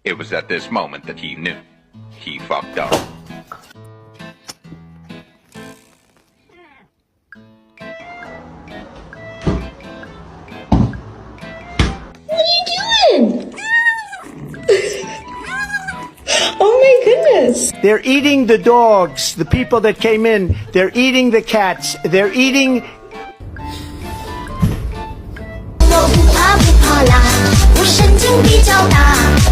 It was at this moment that he knew. He fucked up. What are you doing? Oh my goodness. They're eating the dogs, the people that came in. They're eating the cats. They're eating... 我不怕不怕啦，我神经比较大。